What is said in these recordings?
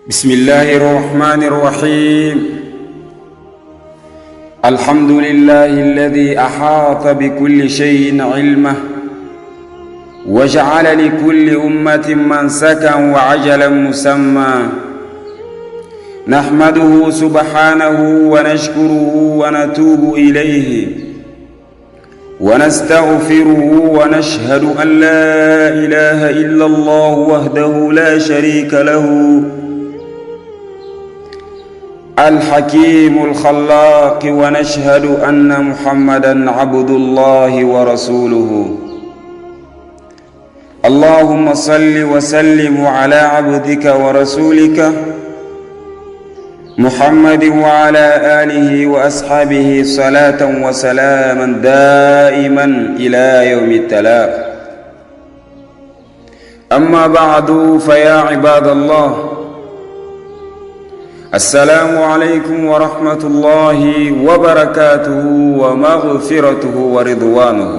بسم الله الرحمن الرحيم. الحمد لله الذي أحاط بكل شيء علمه وجعل لكل أمة منسكا وعجلا مسمى. نحمده سبحانه ونشكره ونتوب إليه ونستغفره ونشهد أن لا إله إلا الله وحده لا شريك له الحكيم الخلاق، ونشهد أن محمدا عبد الله ورسوله. اللهم صل وسلم على عبدك ورسولك محمد وعلى آله وأصحابه صلاة وسلاما دائما إلى يوم التلاق. أما بعد، فيا عباد الله، السلام عليكم ورحمة الله وبركاته ومغفرته ورضوانه.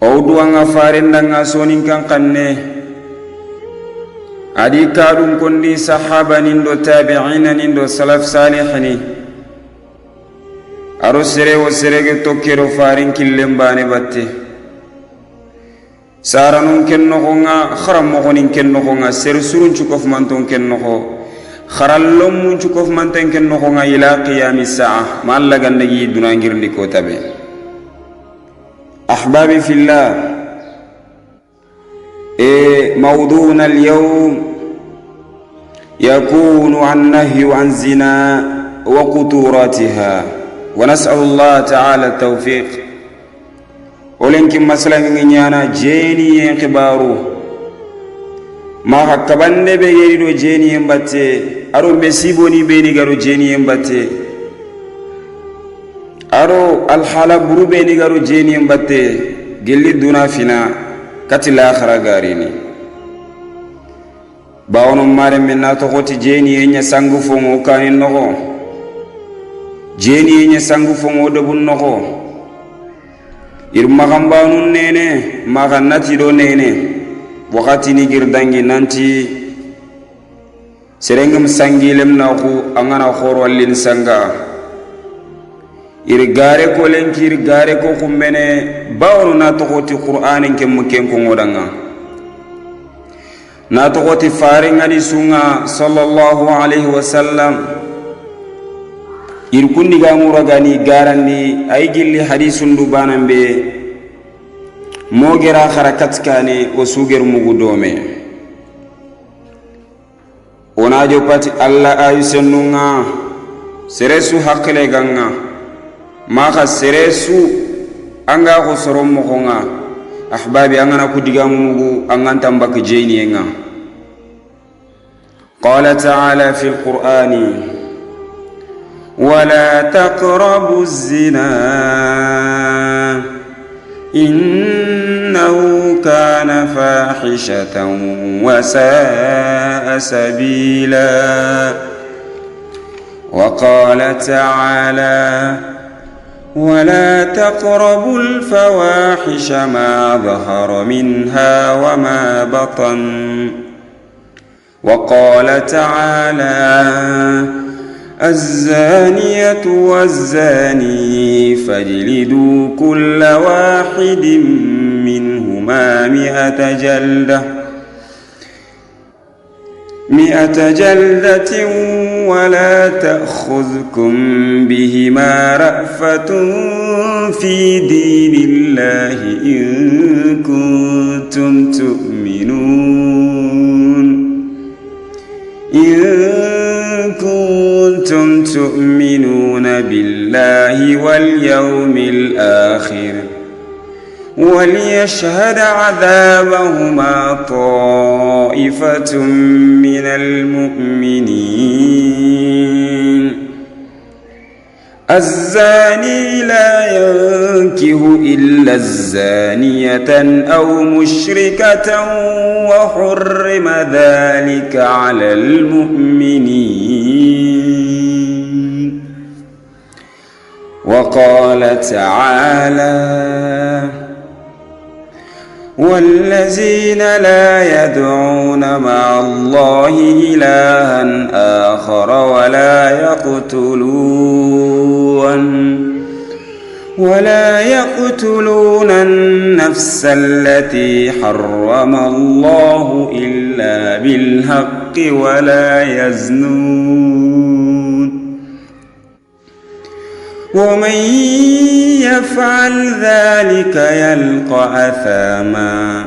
أودوانا فارندنا سونين كان قنه adi kadum kondi sahaba nindo tabi'ina nindo salaf salihini aro sere wo serege tokkero farin killen bane batte saranun kenno honga kharam mo honin kenno honga ser surun cukof manton kenno ho kharallom mun cukof manten kenno honga ila qiyamis sa'a malla gandagi dunangirndi ko tabe. ahbabi fillah، موضوعنا اليوم يكون عن نهي عن الزنا وقطوراتها، ونسأل الله تعالى التوفيق. ولكن مثلا نيانا جيني ينقبارو ما حكبان بيجيرو جيني ينبتي أرو مسيبوني بيني غارو جيني ينبتي أرو الحالة برو بيني غارو جيني ينبتي جلي دونا فينا كتل آخر غاريني باونو ماري منا تغوتي جيني ينيا سانغو فونغو كاني نغو جيني ينيا سانغو فونغو دبون نغو إرمغان باونو نيني مغان ناتي دو نيني وقاتي نيجر دانجي نانتي سرنغم سانجي لم ناخو أغانا خور والين سانغا إرغاري كو لنكي إرغاري كو خمبني باونو ناتغوتي قرآن كم مكين كو مدنغا ناتغوتي فارن علي سنغا صلى الله عليه وسلم إركني غامورا غاني غاراني أي جلي حديث دبانا بي موغرا خركت كاني وسوغر مغدومي وناجو باتي الله آيسنونا سرسو حق لغانا maka seresu anga ko sorom mo nga ahbabi angana ku digamu mugu anganta mbak jeyni nga. qala ta'ala fi alqur'ani wala taqrabu az-zina innahu kana fahishatan wa sa'a sabila. wa qala ta'ala ولا تقربوا الفواحش ما ظهر منها وما بطن. وقال تعالى الزانية والزاني فاجلدوا كل واحد منهما 100 جلدة ولا تأخذكم بهما رأفة في دين الله إن كنتم تؤمنون بالله واليوم الآخر. وليشهد عذابهما طائفة من المؤمنين. الزاني لا ينكح إلا الزانية أو مشركة وحرم ذلك على المؤمنين. وقال تعالى والذين لا يدعون مع الله إلها آخر ولا يقتلون النفس التي حرم الله إلا بالحق ولا يزنون ومن يفعل ذلك يلقى أثاما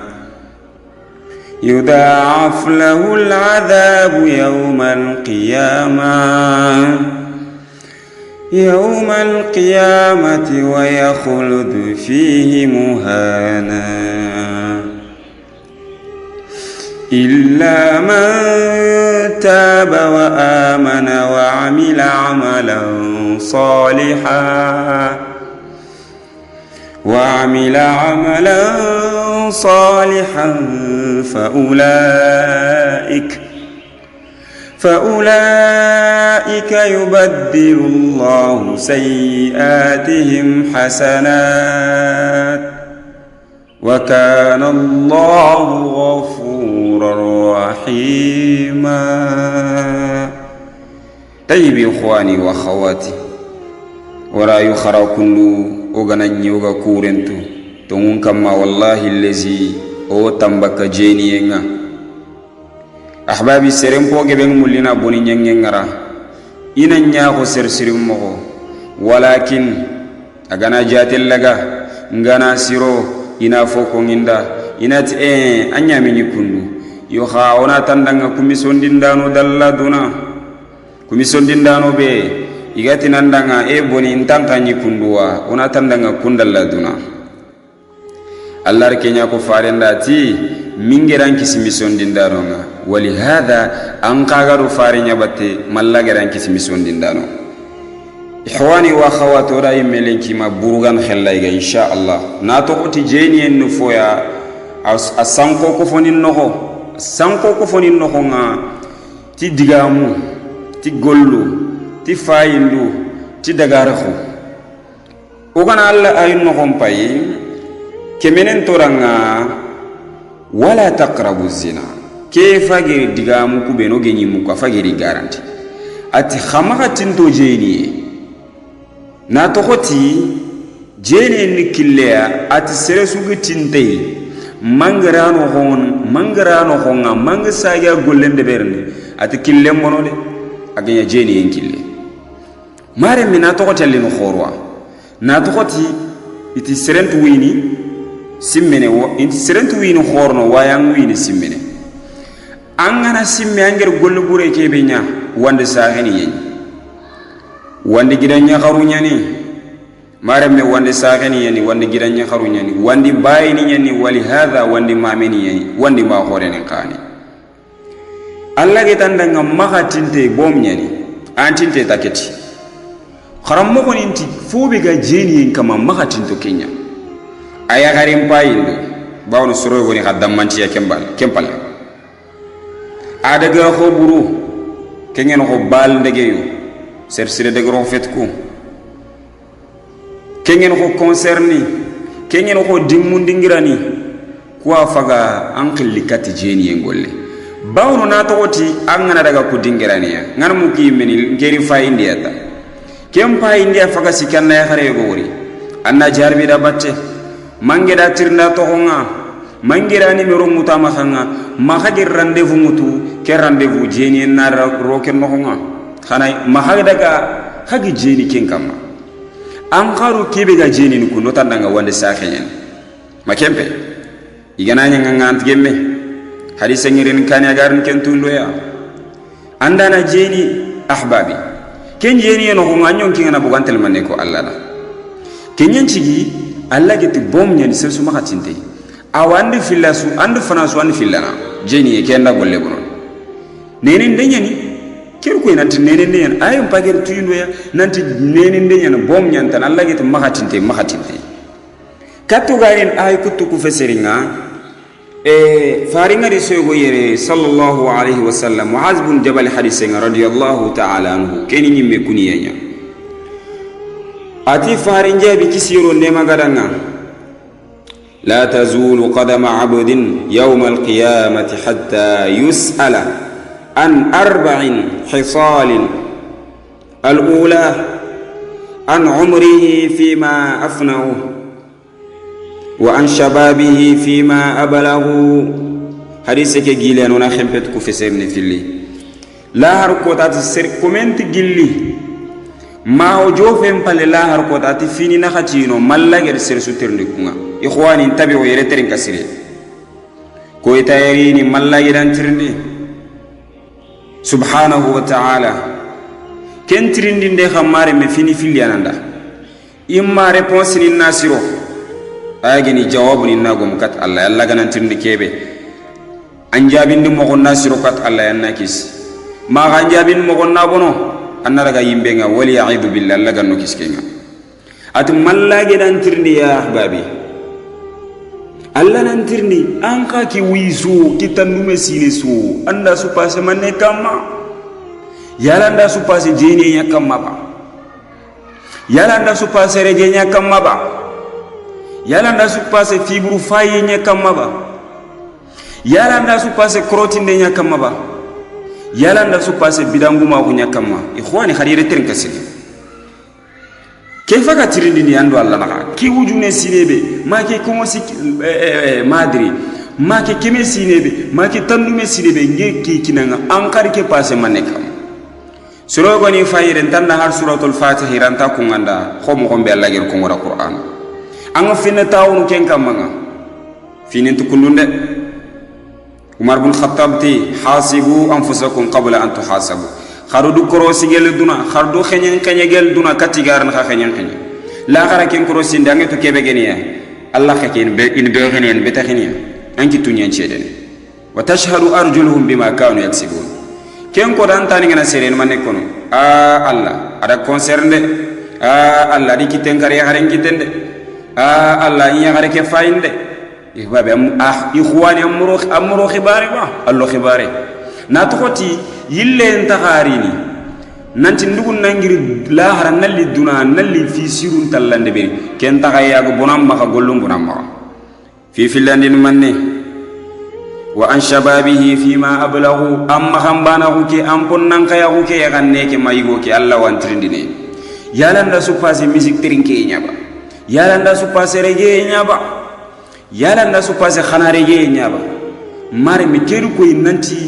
يضاعف له العذاب يوم القيامة ويخلد فيه مهانا إلا من تاب وآمن وعمل عملا صالحا فأولئك يبدل الله سيئاتهم حسنات وكان الله غفورا رحيما. طيب إخواني وأخواتي ولا يخرى كل أغنى يوغا كورنتو تون كما والله الذي أو تنبك جينينا أحبابي سرمبو جبن مولنا بوني نينغرا إنا نياخو سرسرم مغو ولكن أغنى جاتل لغا غنا سيرو إنا فوكو نندا إنا أنيا مني كندو يوخا ونا تندنغ كميسون دندانو دالا دونا كميسون دندانو بي igati nandanga boni intanta nyi kundua una tandanga kundalla duna Allah kenya ko farenda ti mingeran kisimison dindaronga wali hada an qagaru farinya batte mallageran kisimison dindano ihwani wa akhawati ora yemelenki ma burugan khallaiga insha Allah na to ko ti jeni en foya asanko ko fonin noho nga ti digamu ti gollu ti fayindu ti dagarakhu ogana alla ayun no kompayi kemenen toranga wala taqrabu zina ke fagiri digamu kubeno genyimu ka fagiri garanti ati khamaga tinto jeni na tokoti jeni nikilleya ati seresugi tintei mangarano honga mangasaga gollende berne ati kille monode aganya jeni en kille mare mina tokoti alino khorwa na tokoti iti serentu wini simmene iti serentu wini khorno wayang wini simmene angana simme anger gollu bure kebe nya wande saheni yen wande gidanya kharunya ni mare me wande saheni yen wande gidanya kharunya ni wande bayini yen wali hadha wande mameni yen wande ma khorene qani Allah getandanga magatinte bomnyani antinte taketi kharam mo koninti fubi ga jeni kama magatinto kenya aya garim payindo bawno soro woni khadammanti ya kembal adaga ko buru kengen ko bal ndegeyo sersire de gro fetku kengen ko concerni kengen ko dimmundingirani kwa faga ankli kati jeni ngolle bawno na tokoti angana daga ko dingiraniya ngana mu ki meni ngeri fayindi ata kempa india faga sikanna ya khare gori anna jarbi da batte mangeda tirna to honga mangera ni mero mutama khanga mahagir rendez-vous mutu ke rendez-vous jeni na roke no honga khana mahagdaga hagi jeni kenkama an kharu kebe ga jeni ni kuno tandanga wande sakhen makempe igana nyanga ngant gemme hadise ngirin kanya garin kentundo ya andana jeni ahbabi ken jeni no ko nganyon kinga bugantel manne ko Allah la kenyen cigi Allah geti bom nyen sersu makatinte awandi fillasu andu fanasu andi fillana jeni kenda golle bonon nenen denyani ker ko nanti nenen den ayum pager tuyindo ya nanti nenen den bom nyen tan Allah geti makatinte kattu garin ay kuttu ku feseringa faringa risogo yere sallallahu alaihi wasallam Muaz bin Jabal hadisenga radiyallahu ta'ala anhu keni nyimme kuniyanya ati farinja bi kisiro ne magadanga لا تزول قدم عبد يوم القيامة حتى يسأل عن 4 خصال. الأولى عن عمره فيما أفناه، وعن شبابه فيما أبلغه. حديثك جيلان ونخمبتك في سيرني في اللي لا هركوتات السر كومنت جيلي ما هو جوفين بالله لا هركوتات فيني نخاتينو مالا غير سير سوترنكونا. إخواني انتبهوا يرترين كسيري كويتا يريني مالا غير ترندي سبحانه وتعالى كن ترندي دي خماري مفيني في اللي أندا إما ريبونس للناسيرو أجني جواب للناقم كات الله يلا غنا ترندي كيبه أنجابين دي مغن ناسيرو كات الله ينكيس ما أنجابين مغن نابونو أنا رجع يمبينا ولي أعيذ بالله الله غنو كيس كينا أتمنى جدا ترندي يا أحبابي Allah nantirni anka ki wisu kita nume sile su anda supase manne kama yala anda supase jeni nya kama ba yala anda supase reje nya kama ba yala anda supase fibru faye nya kama ba yala anda supase krotinde nya kama ba yala anda supase bidangu ma ko nya kama ikhwani khadire tirin kasiri كيف كتريني ني اندو الله نخا كي وجوني سينيبي ما كي كومسي مادري ما كي كيمي سينيبي ما كي تندومي سينيبي نجي كي كينغا انكار كي باسي مانيكام سروغوني فاير انتان هار سورة الفاتحة رانتا كونغاندا خوم خوم بي الله غير كونغورا قرآن انغا فين تاونو كين كامانا فين تكلون دي عمر بن الخطاب تي حاسبوا انفسكم قبل ان تحاسبوا خاردو كروسي جل دونا خاردو خنين كني جل دونا كاتيغارن خا خنين كني لا خرا كين كروسي دانغي تو كيبه غنيا الله خكين ان بيغنين بتخنيا انكي تونيان شيدن وتشهد ارجلهم بما كانوا يكسبون كين كو دان تاني غنا سيرين ماني كونو الله ادا كونسيرن دي الله دي كيتن كاري خارين كيتن دي الله يا خاري كي فاين دي يبابي اخواني امرو خباري با الله خباري ناتخوتي yille entaharini nanti ndugun nangiri lahara nalli duna nalli fi sirun tallande beri ken tagaya go bonam maka gollum bonam maka fi fillandin manne wa an shababihi fima ablaghu amma khambana ko ke ampon nan kaya ko ke ganne ke mayigo ke Allah wantrindine yalanda su passé musique trinke nyaba yalanda su passé rege nyaba yalanda su passé khana rege nyaba mare mi keru ko nanti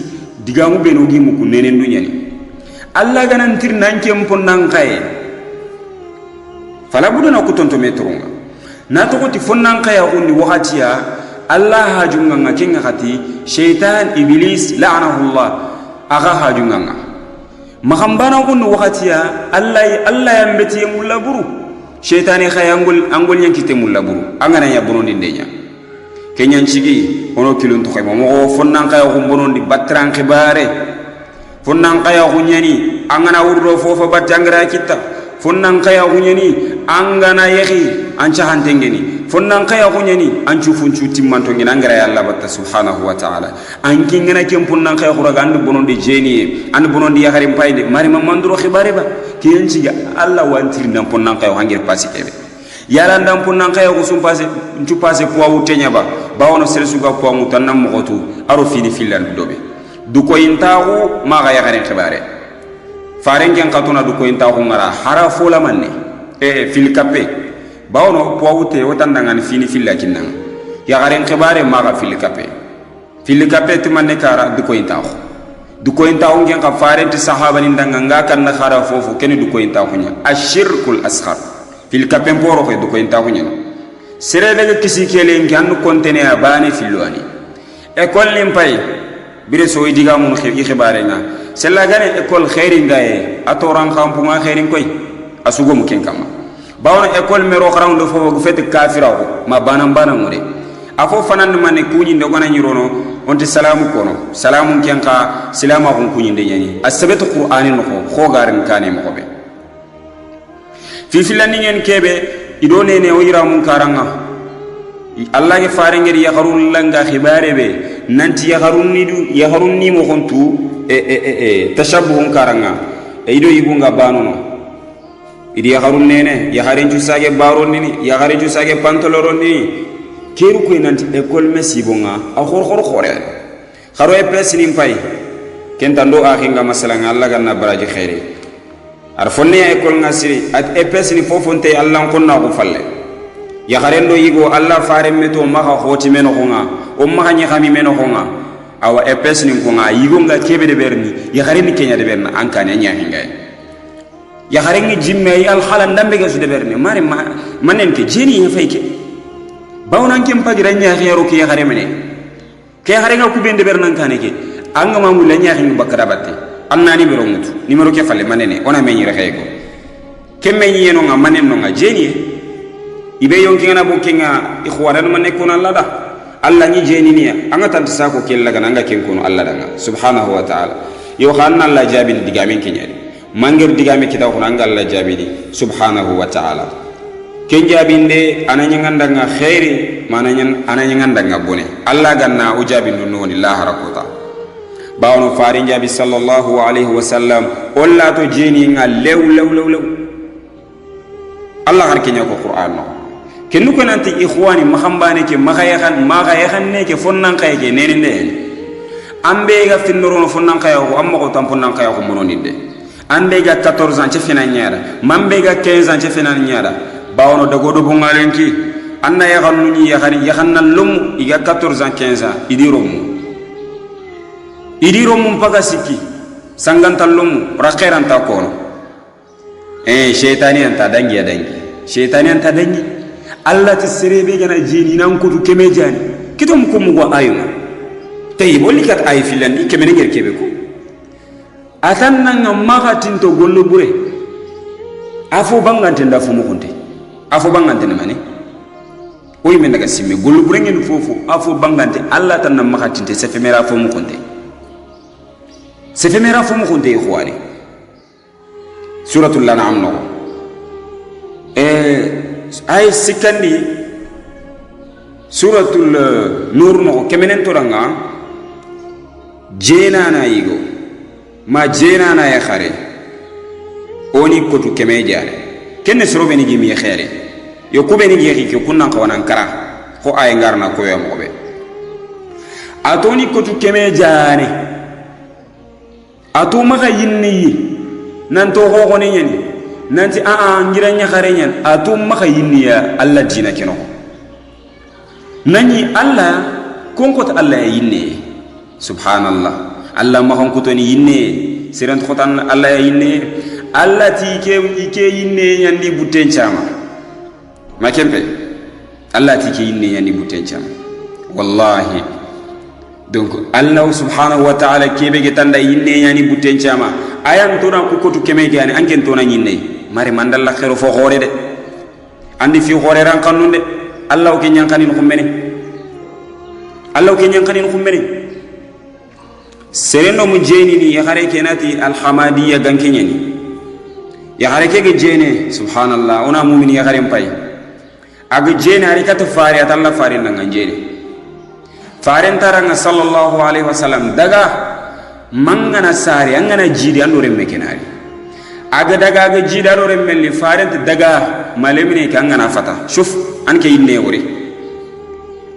digamu beno gi mu kunene ndunyani Allah ganantir nankem pon nan kay fala budana ko tonto metronga na to ko ti fon nan kay undi wakatiya Allah hajunga ngakenga khati shaytan iblis la'anahu Allah aga hajunga mahambana ko wakatiya Allah yambeti mulaburu shaytani khayangul angol yankite mulaburu angana ya bonondi ndenya kenyan chigi ono kilun to khaymo mo fonnan kay ko bonondi batran khibare fonnan kay ko nyani angana wurdo fofa batangra kitta fonnan kay ko nyani angana yehi ancha hantengeni fonnan kay ko nyani anchu funchu timmanto ngina ngara yalla batta subhanahu wa ta'ala anki ngana kem fonnan kay ko raga andu bonondi jeni andu bonondi yakari mpayde mari mamanduro khibare ba kenyan chigi Allah wantir nan fonnan kay ko hangir pasi kebe yala ndam punnan kay ko sum passé ntu passé poids tenya ba bawono selsu ga poids mutanam motu aro fini filal dobe du ko intahu ma ga yagare khibare faren ken katuna du ko intahu ngara hara fola manne fil kapé bawono poids te wotandangan fini filakinna yagare khibare ma ga fil kapé te manne kara du ko intahu ngen ka faren ti sahaba ni ndanga ngaka na khara fofu ken du ko intahu nya ashirkul asghar fil kapemporo ko do ko enta ko nyen sere daga kisi kele ngan kontene abani filwani école lim pay bire so diga mun xibare nga sella gane école khairi ngaye atoran kampu nga khairi koy asugo mu ken kama bawna école mero xaram do fo go fet kafira ko ma banam ngode afo fanan man kuñi ndo gona nyirono onti salamu kono salamu ken ka salama ko kuñi de nyani asabatu qur'ani no ko garan kane mo be fi filani ngeen kebe ido nene o yira mun karanga Allah ge faare ngeri ya harun langa khibare be nanti ya harun ni mo hontu tashabbuhun karanga ido yigunga banono idi ya harun nene ya harenju sage baron ni ya harenju sage pantoloron ni keru ko nanti école mesibonga a khore kharo EPS nim pay kenta ndo akhinga masalan Allah ganna baraji khairi ar fonne école ngasiri at EPS ni fofonte Allah konna ko falle ya kharendo yigo Allah fare meto maka khoti meno khonga o maka nya khami meno khonga awa EPS ni khonga yigo nga kebe de berni ya khareni kenya de berna ankane nya hinga ya kharengi jimme al khalan dambe ga su de berni mari manen ke jeni ya fayke bawnan kem pagira nya khero ke ya kharemene ke kharenga ku bende bernan kane ke anga mamu la nya hinga bakara batte amna ni biro mutu numero ke falle manene ona menyi rekhego kemme ni yeno nga manen no nga jeni ibe yonki ngana bukinga ikhwaran man nekuna lada alla ni jeni niya anga tan sako kella gana anga ken kono alla danga subhanahu wa ta'ala yo khanna alla jabil digamen kenyari mangir digame kita ko anga alla jabidi subhanahu wa ta'ala ken jabinde ananya ngandanga khairi ananya ngandanga bone alla ganna o jabindu noni la harakota bawno farin jabi sallallahu alaihi wasallam olla to jeni nga lew alla har kenya ko qur'an no kenu ko nanti ikhwani mahambane ke magayahan ne ke fonnan kay ke nene ne ambe ga finoro fonnan kay ko amma ko tamponnan kay ko mononinde ambe ga 14 ans ci finan nyara mambe ga 15 ans ci finan nyara bawno dago do bongalenki anna ya xannu ni ya xanna lum iga 14 ans 15 ans idirom paga sikki sangantal lum rakhiran ta kono shaytani anta dangi Allah ti serebe gana jini nan kutu keme jani kitom ko mugo ayuma tay bolli kat ay filandi keme ngel kebe ko atan nan magatin to gollo bure afu bangante nda fu mukunte afu bangante ne mane oy men daga simme gollo bure ngel fofu afu bangante Allah tan nan magatin te se femera fu mukunte ikhwani suratul an'am no ay sikandi suratul nur no kemenen toranga jena na yigo ma jena na ya khare oni kotu keme jare kenne sorobe ni gimi khere yo kube ni gi ko kunna ko nan kara ko ay ngarna ko yam kobe atoni kotu keme jane atu maka yinni nan to ho ni nyeni nanti ngira nya kharenyan atum maka yinniya alla dina kino nani alla konkot alla yinne subhanallah alla ma hon kutoni yinne siran khotan alla yinne alla ti ke yinne nyandi butten chama makempe alla ti ke yinne nyandi butten chama wallahi donc allah subhanahu wa ta'ala kebe ge tanda yinne nyani butten chama ayan tona ku kotu keme gani anken tona yinne mari mandalla khairu fo khore de andi fi khore ran kanunde allah ke nyankanin khummene sereno mu jeni ni ya khare kenati al hamadiyya gankenyani ya khare ke jene subhanallah ona mu'min ya khare mpai aga jene ari kata fari atalla fari nanga jene faren taranga sallallahu alaihi wasallam daga mangana sari angana jidi andore mekenari aga daga aga jidaro remmelli farent daga malemine kangana fata shuf anke yinne wori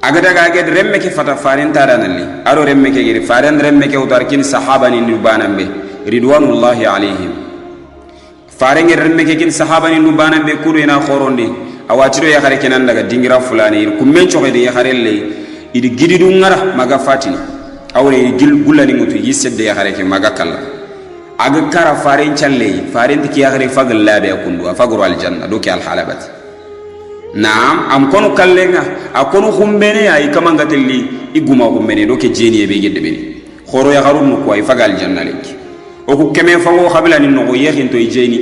aga daga aga remme ke fata farent taranalli aro remme ke giri farent remme ke utarkin sahabani nubanambe ridwanullahi alaihim farenge remme ke kin sahabani nubanambe kuru ina khorondi awatiro ya khare kenan daga dingira fulani kummen chogede ya kharelle idi gididu ngara maga fatini awre gil gulani mutu yisedde ya khare ke maga kala aga kara faren challe faren ki yakhre fagal labe akundu afagru al janna doki al halabat naam am kono kallenga akono khumbene ay kamanga telli iguma khumbene doki jeni be gedde be khoro ya harun ko ay fagal janna leki o ku keme fango khabila ni no yekhin to jeni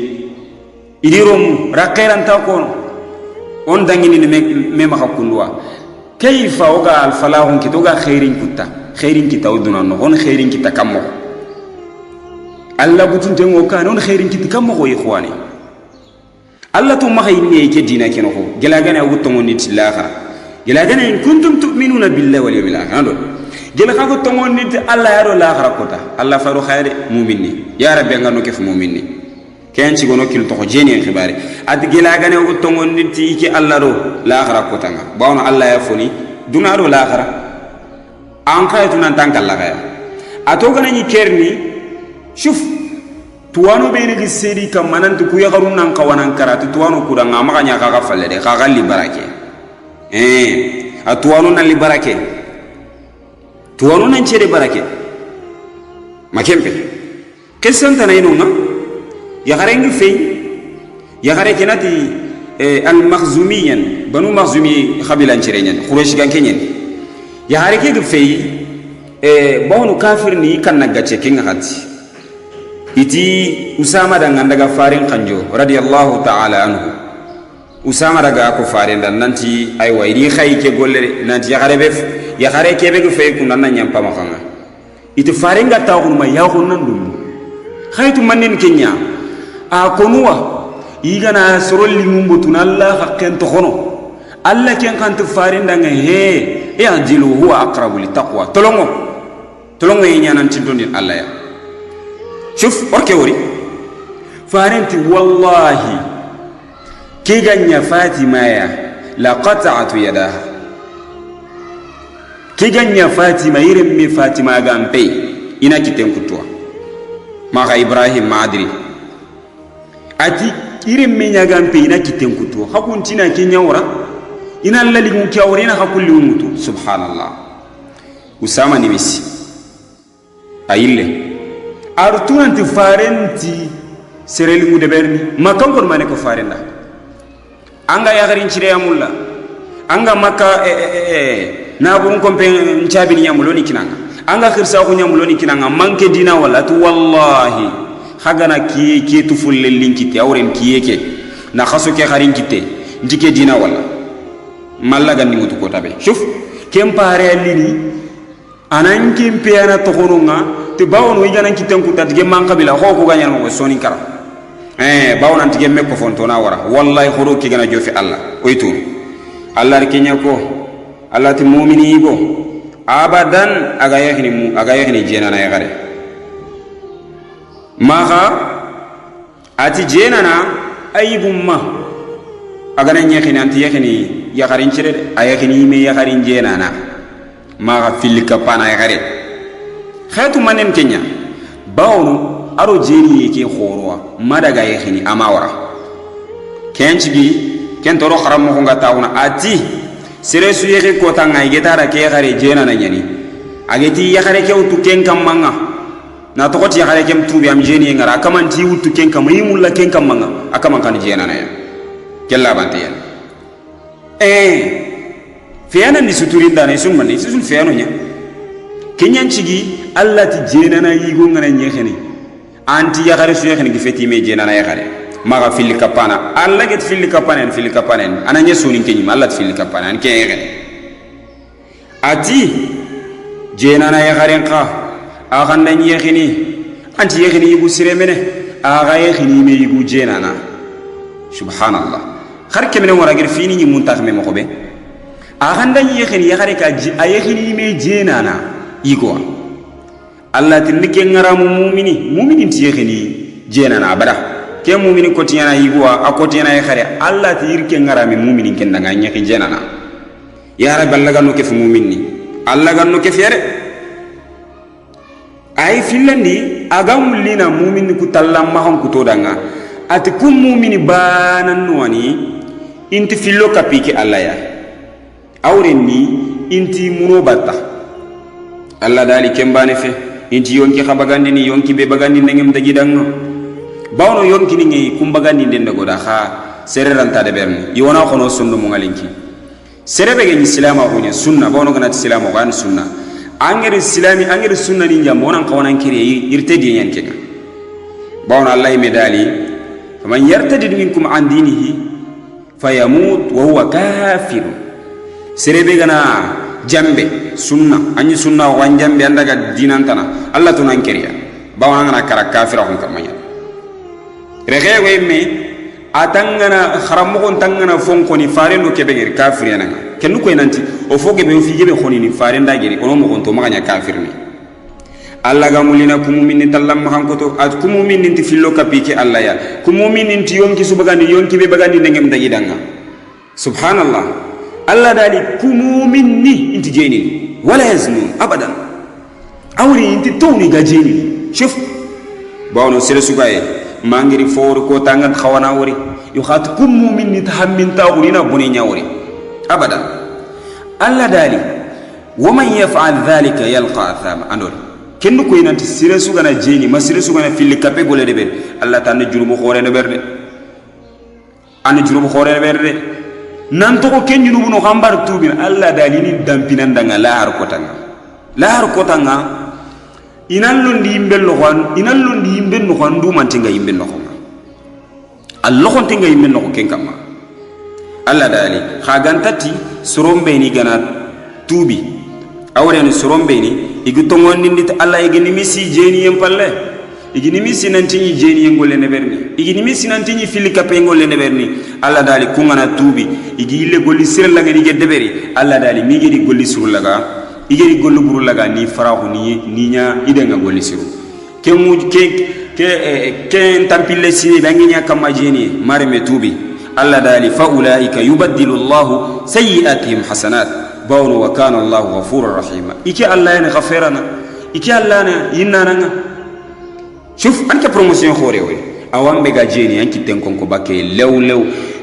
idirom raqiran ta kono on dangini me ma hakundwa kayfa oga al falahun kitoga khairin kita uduna no on khairin kita kammo Allah butunte ngo kan on khairin kiti kam mo ikhwani Allah to ma khayni ke dina keno ko gela gana wutto ngoni tilaha gela gana in kuntum tu'minuna billahi wal yawmil akhir gela ka ko to ngoni Allah yaro la akhira kota Allah faru khaire mu'minni ya rabbi ngano kef mu'minni ken ci gono kil to ko jeni en khibare ad gela gana wutto ngoni ti ke Allah ro la akhira kota nga bawno Allah ya foni duna do l'akhira an kaytu nan tan kala kaya ato kana ni kerni shuf tuwano be ni sedi kam manan tu kuya garun nan kawanan karatu tuwano kudanga maka nya ka falle de ka galli barake atuwano nan li barake tuwano nan cede barake makempe kesan tanayno nga ya garengi fey ya gare kenati al makhzumiyan banu makhzumi khabilan cirenyen quraish gan kenyen ya gare ke fey bawnu kafir ni kan nagace kin hati iti usama dan daga farin kanjo radiyallahu ta'ala anhu usama daga ko farin dan nanti ay wayri khay ke golle nanti ya gare ke be fey kun nan nyampa makanga iti farin ga taxul ma ya nan dum khaytu manin kenya a konuwa igana sorolli mumbutu Allah haqqen to khono Allah ken kan to farin danga he yajilu huwa aqrabu litaqwa tolongo yinya ci dondin Allah ya shuf orke wori farinti wallahi ki ganya fatima ya la qata'atu yadaha ki ganya fatima irin mi fatima gampe ina kiten kutwa maka ibrahim madri ati irin mi nya gampe ina kiten kutwa hakuntina kinyawra ina lalli mun kyawre ina hakulli mutu subhanallah usama ni misi ayille artunanti farenti sereli mu deberni makam kon mane ko farenda anga yagarin cire amulla anga makka na bun kompe nchabini nyamuloni kinanga anga khirsa ko nyamuloni kinanga manke dina wala tu wallahi hagana ki tu fulle linkiti awren kiyeke na khaso ke kharin kite ndike dina wala malla gandi mutu ko tabe shuf kempare lini anan kimpe ana to khonunga te bawon wi ganan kiten ku tatige man kabila ko ko ganyan mo soni kara bawon antige me ko fontona wara wallahi khoro ki gana jofi Allah oytu Allah kinya ko Allah ti mu'mini go abadan aga yahni jena na yagare maha ati jena na aybumma aga na nyahini anti yahni yagarin cire ayahni me yagarin jena na maha filika pana yagare khatu manen kenya bawnu aro jeri yake khorwa madaga yahni amawara kenchigi ken toro kharam mo nga tawna ati sere su yake ko tanga igeta ke yagare jena na nyani ageti yagare ke utu ken kamanga na to koti yagare kem tubi am jeni ngara kamanti utu ken kam yimulla ken kamanga akaman kan jena na ya kella bante ya fiyana ni suturin da ne sun manni sun fiyano nya kenyan cigi Allah ti jena na yigo ngana nyexeni anti yagare su yexeni gi feti me jena na yagare maga fili kapana Allah get fili kapana ananya sunin kenyi Allah fili kapana an kene ati jena na yagare nka agan na nyexeni anti yexeni yigu siremene aga yexeni me yigu jena na subhanallah khar kemene wara gir fini ni muntax me mokobe agan da yexeni yagare ka ayexeni me jena na yigo Allah tinike ngaramu mu'mini ti yexeni jena na abada ke mu'mini ko tiyana yigwa akotiyana yakhare Allah ti yirke ngarami mu'mini ken daga nyaki jena na ya rabbi Allah ganno ke fu mu'mini Allah ganno ke fere ay filandi agam lina mu'mini ku tallam ma hon ku to danga ati kum mu'mini banan wani inti fillo kapike Allah ya awrenni inti muno batta Allah dali kembane fe inti yonki khabagandi ni yonki be bagandi ngem dagi danga bawno yonki ni ngi kumbagandi ndenda goda kha sereranta de berni yona khono sunno mo ngalinki serebe ge islama ko ni sunna bawno ganat islama ko an sunna angere islami angere sunna ni njam wonan kawanan kire irte di yanke bawno Allah medali faman yartadid minkum an dinihi fayamut wa huwa kafir serebe gana jambe sunna anyi sunna wan jambe andaga dinantana Allah to nan kiriya bawana ngana kara kafira hon kamanya rege wemme atangana kharamo kon tangana fonko ni farendo kebe gir kafir yana kenu ko nanti o foge be fi gebe khoni ni farenda giri ono mo kon to maganya kafir ni Allah ga mulina kumumini tallam hankoto at kumumini ti fillo kapike Allah ya kumumini ti yonki subagandi yonki be bagandi ngem dagi danga subhanallah Allah dali kumu minni inti jeni wala yaznun abadan awri inti tawni ga jeni shuf bawno sere sugaye mangiri for ko tangat khawana wori yu khat kumu minni tahammin tawrina buni nyawri abadan Allah dali waman yaf'al dhalika yalqa athama andor kendu ko inanti sere sugana jeni ma sere sugana fil kape gole de ber Allah tan jurumu khore ne berde an jurumu khore ne berde nan to ko kenju nu no gambar tubin Allah dalini dampinan danga lahar kotanga inallo ndi imbel no wan du man tinga imbel no khon Allah khon tinga imbel no ken kama Allah dali khagantati surombe ni gana tubi awre ni surombe ni igutongon ndi Allah igini misi jeni yempalle igini misi nantinyi jeni yengole ne berni igini misi nantinyi filika pengole ne berni Allah dali kungana tubi igi ile golli sir laga ni gedeberi Allah dali mi gedi golli sur laga igedi gollu buru laga ni farahu ni nya idenga golli siru ke mu ke tampille sini banginya kama jeni marme tubi Allah dali fa ulaika yubaddilu Allah sayiatihim hasanat bawnu wa kana Allah ghafurur rahima iki Allah ne ghafirana iki Allah ne yinana shuf anke promotion khore we awambe ga jeni anki tenkon ko bakke lew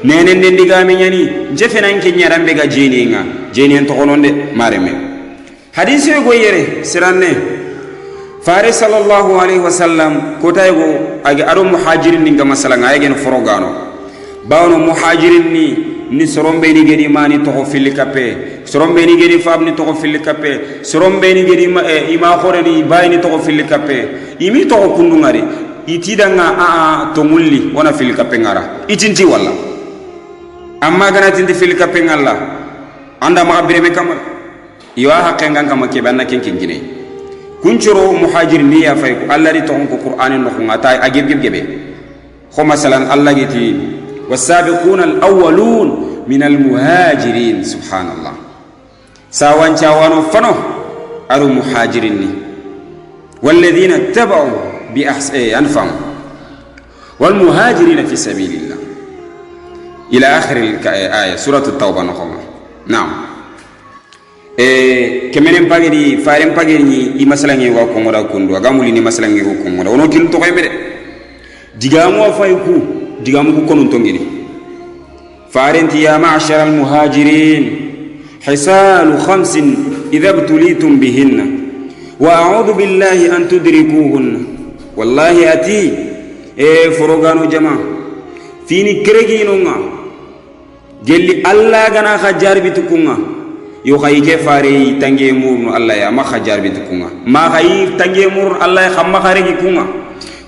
nene ndiga me nyani jefe nanke nyarambe ga jeni nga jeni en to kononde mareme hadisi go yere siranne fare sallallahu alaihi wasallam ko taygo agi aro muhajirin ninga masala nga yegen forogano bawno muhajirin ni sorombe ni gedi mani to fil kape sorombe ni gedi fabni to fil kape sorombe ni gedi ima khore ni bayni to fil kape imi to kundu ngari itidanga to mulli wana fil kape ngara itinti walla amma gana tinti fil kape ngalla anda ma bireme kamar yo haqqenga kama ke banna ken gine kunchoro muhajir ni ya fay ko Allah ri to ko qur'anin no ngata agebe ko masalan Allah giti والسابقون الأولون من المهاجرين سبحان الله ساوان شاوانو فنو أرو مهاجرين والذين اتبعوا أنفهم والمهاجرين في سبيل الله إلى آخر الآية سورة التوبة نقوم نعم كمن باغي فارم باغي ني مثلا ني واكو مودا كوندو غامولي ني مثلا ني واكو مودا ونو كيلو تو خيمه ديغامو فايكو digamu konun tongini farenti ya ma'shar al-muhajirin hisalu khamsin idha btulitum bihinna wa a'udhu billahi an tudrikuhunna wallahi ati forogano jama fini kreginonga gelli alla gana khajar bitukunga yo khayike fare tange murnu alla ya ma khajar bitukunga ma khay tange mur alla ya khamma kharegi kunga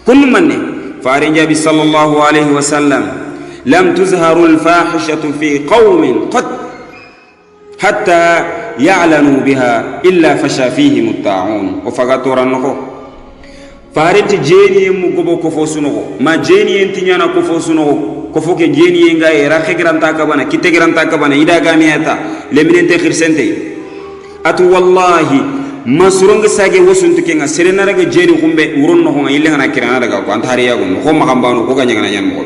kun manne فارن جابي صلى الله عليه وسلم لم تظهر الفاحشة في قوم قد حتى يعلنوا بها إلا فشى فيهم الطاعون وفقطور النخو فارن تجيني مقبو كفوسنو ما جيني انتنيانا كفوسنو كفوك جيني ينغاي راخي گرانتا كبانا كتة گرانتا كبانا إدا غامياتا لمن انت خرسنتي أتو والله masurong sage wosuntu kenga serena raga jeri khumbe uron no nga ile ngana kirana daga ko antari yago ko makambano ko ganya ngana nyan mo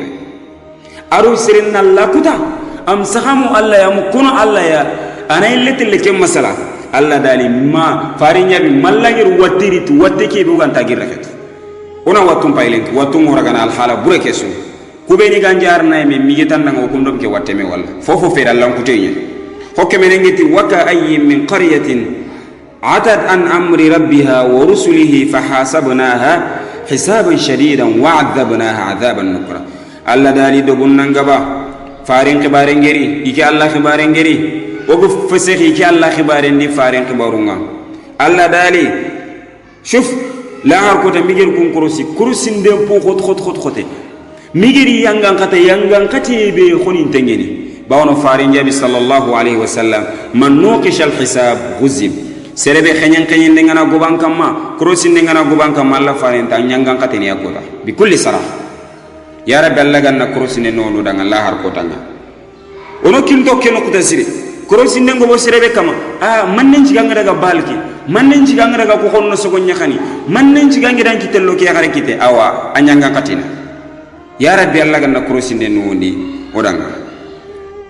aru serena lakuta am sahamu alla ya mukuno alla ya ana illati leke masala alla dali ma farinya bi mallagir watiri tu watike bi ganta girraket ona watum pailen watum raga na al hala bureke su kubeni ganjar na me migitan nga ko ndom ke wateme walla fofo fe dal lankutenya hokke menengeti waka ayyin min qaryatin عتت عن أمر ربها ورسله فحاسبناها حسابا شديدا وعذبناها عذابا نكرا الله دالي دبون نغبا فارين خبارين غيري يكي الله خبارين غيري وقف فسخ يكي الله خبارين دي فارين خبارونغا الله دالي شوف لا هركوتا ميغير كون كروسي ندم بو خط ميغيري يانغان كاتي بي خونين تنغيني باونو فارين جابي صلى الله عليه وسلم من نوقش الحساب غزب serebe khenyan ngana goban kamma krosin ngana goban kamma Allah farenta nyangan kateni yakota bi kulli sarah ya rabbi Allah ganna krosin no no danga Allah har kotanga ono kinto keno kutasiri krosin ngo bo serebe kama mannen ci ganga daga balki mannen ci ganga daga ko honno sogo nyakhani mannen ci ganga dan kitello ki yakare kite awa anyanga katina ya rabbi Allah ganna krosin no ndi odanga